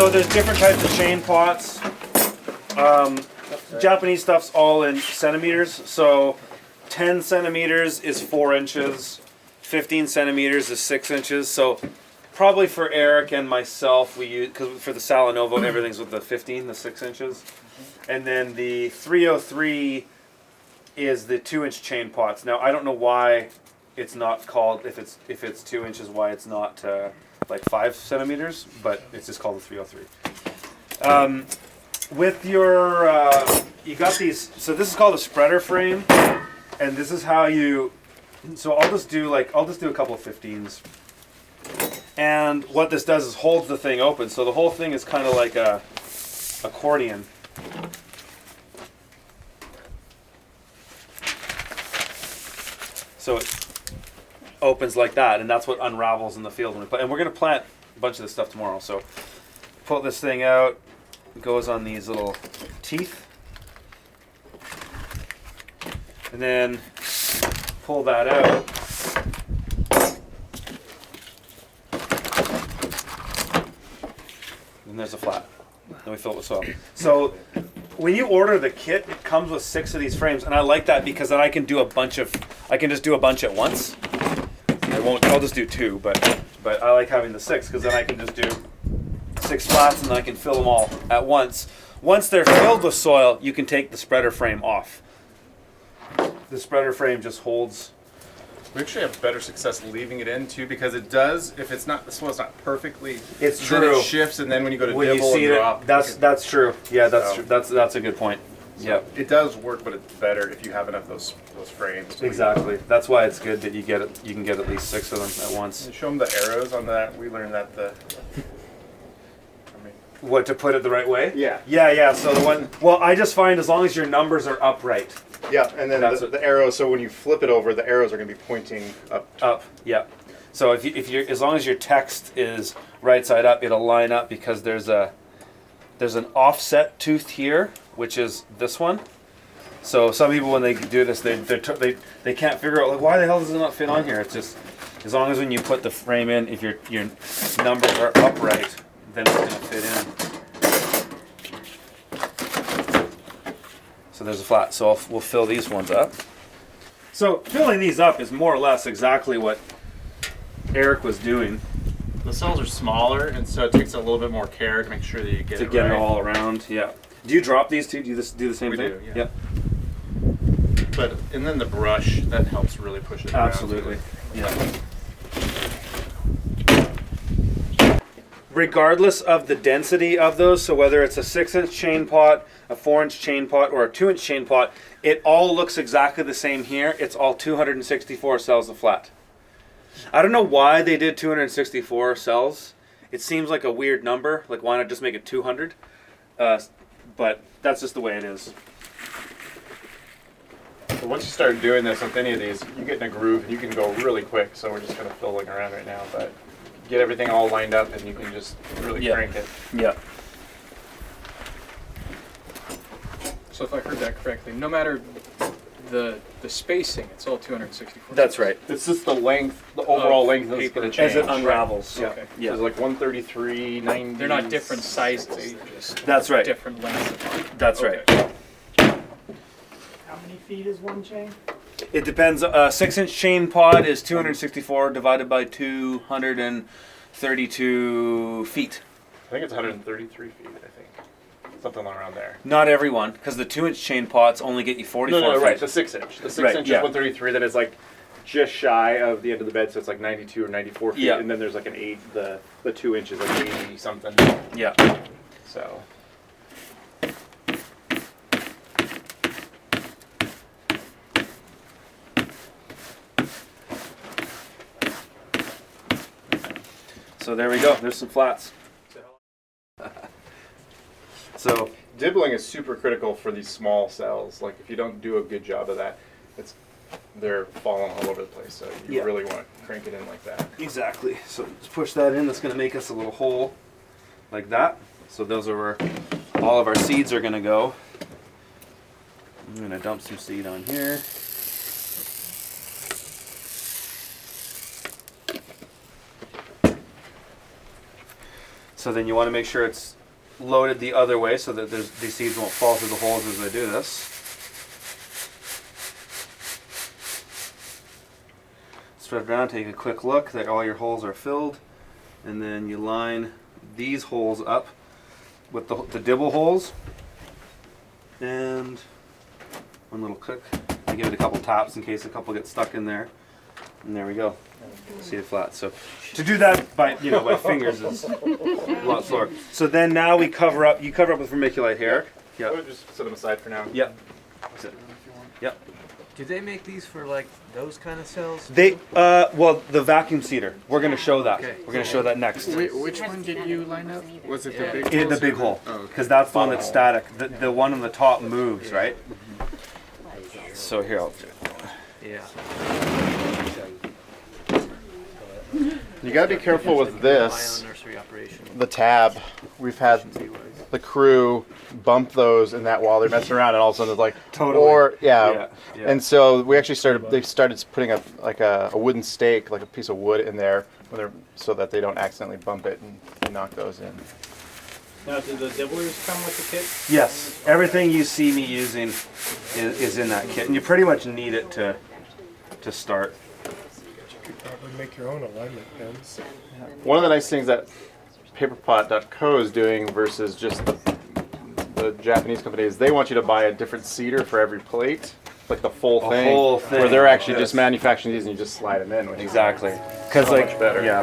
So there's different types of chain pots. Japanese stuff's all in centimeters. So 10 centimeters is 4 inches. 15 centimeters is 6 inches. So probably for Eric and myself, we use, because for the Salinovo, everything's with the 15, the 6 inches. And then the 303 is the 2-inch chain pots. Now I don't know why it's not called, if it's 2 inches, why it's not like 5 centimeters, but it's just called the 303. With your, you got these, so this is called a spreader frame, and this is how you, so I'll just do a couple of 15s. And what this does is holds the thing open, so the whole thing is kind of like a accordion. So it opens like that, and that's what unravels in the field when we play. And we're going to plant a bunch of this stuff tomorrow. So pull this thing out, it goes on these little teeth, and then pull that out. And there's a flat. Then we fill it with soil. So when you order the kit, it comes with 6 of these frames, and I like that because then I can just do a bunch at once. I'll just do 2, but I like having the 6 because then I can just do 6 flats and I can fill them all at once. Once they're filled with soil, you can take the spreader frame off. The spreader frame just holds. We actually have better success leaving it in too, because it does. If it's not, the soil's not perfectly. It's then true. It shifts, and then when you go to When dibble you see and it, drop, that's true. Yeah, that's true. That's a good point. So Yep. it does work, but it's better if you have enough of those frames. Exactly. That's why it's good that you get it. You can get at least 6 of them at once. And show them the arrows on that. We learned that What, to put it the right way? Yeah. Yeah. So the one. Well, I just find as long as your numbers are upright. Yeah, and then the arrows. So when you flip it over, the arrows are going to be pointing up. Up. Yeah. So if you as long as your text is right side up, it'll line up because there's an offset tooth here, which is this one. So some people, when they do this, they can't figure out, like, why the hell does it not fit on here? It's just as long as when you put the frame in, if your numbers are upright, then it's going to fit in. So there's a flat. So we'll fill these ones up. So filling these up is more or less exactly what Eric was doing. The cells are smaller, and so it takes a little bit more care to make sure that you get it Get right. it all around. Yeah. Do you drop these too? Do you do the same We thing? do, yeah. Yep. And then the brush, that helps really push it around. Absolutely. Yeah. Regardless of the density of those, so whether it's a 6-inch chain pot, a 4-inch chain pot, or a 2-inch chain pot, it all looks exactly the same here. It's all 264 cells a flat. I don't know why they did 264 cells. It seems like a weird number. Like, why not just make it 200? But that's just the way it is. So once you start doing this with any of these, you get in a groove and you can go really quick. So we're just kind of fiddling around right now, but get everything all lined up and you can just really crank it. Yeah. So if I heard that correctly, no matter the spacing, it's all 264. That's right. It's just the length, the overall length that's going to change. As it unravels. Okay. Yeah. So it's like 133, 90. They're not different sizes, they're just That's right. different lengths. That's Okay. right. How many feet is one chain? It depends. A 6-inch chain pod is 264 divided by 232 feet. I think it's 133 feet, I think. Something around there. Not everyone, because the 2-inch chain pots only get you 44 feet. Right, the 6-inch. The 6-inch Right, is yeah. 133, that is like just shy of the end of the bed, so it's like 92 or 94 feet. Yeah. And then there's like an 8, the 2 inches, like 80 something. Yeah. So. So there we go. There's some flats. So Dibbling is super critical for these small cells. Like if you don't do a good job of that, they're falling all over the place. So you really want to crank it in like that. exactly. So just push that in. That's going to make us a little hole like that. So those are where all of our seeds are going to go. I'm going to dump some seed on here. So then you want to make sure it's loaded the other way so that these seeds won't fall through the holes as I do this. Spread it around, take a quick look that all your holes are filled, and then you line these holes up with the dibble holes, and one little click. I give it a couple taps in case a couple get stuck in there, and there we go. See it flat. So to do that by by fingers is a lot slower. So then now we cover up. You cover up with vermiculite here. We'll Yep. just set them aside for now. Yep. Yep. Do they make these for like those kind of cells? They well, the vacuum seeder. We're going to show that. Okay. We're going to show that next. Which one did you line up? Was it the big The big hole, Oh, okay. because that's the one that's static. The one on the top moves, right? So here, Yeah. You gotta be careful with this. Nursery operation. The tab. We've had the crew bump those in that while they're messing around, and all of a sudden it's like, Totally. or Yeah. And so we actually they started putting a wooden stake, like a piece of wood in there, so that they don't accidentally bump it and knock those in. Now, do the dibblers come with the kit? Yes, everything you see me using is in that kit, and you pretty much need it to start. You could probably make your own alignment pins. One of the nice things that paperpot.co is doing versus just the Japanese company is they want you to buy a different seeder for every plate, like the full A thing, whole thing, where they're actually yes. just manufacturing these and you just slide them in. Which Exactly, is because so much better. Yeah,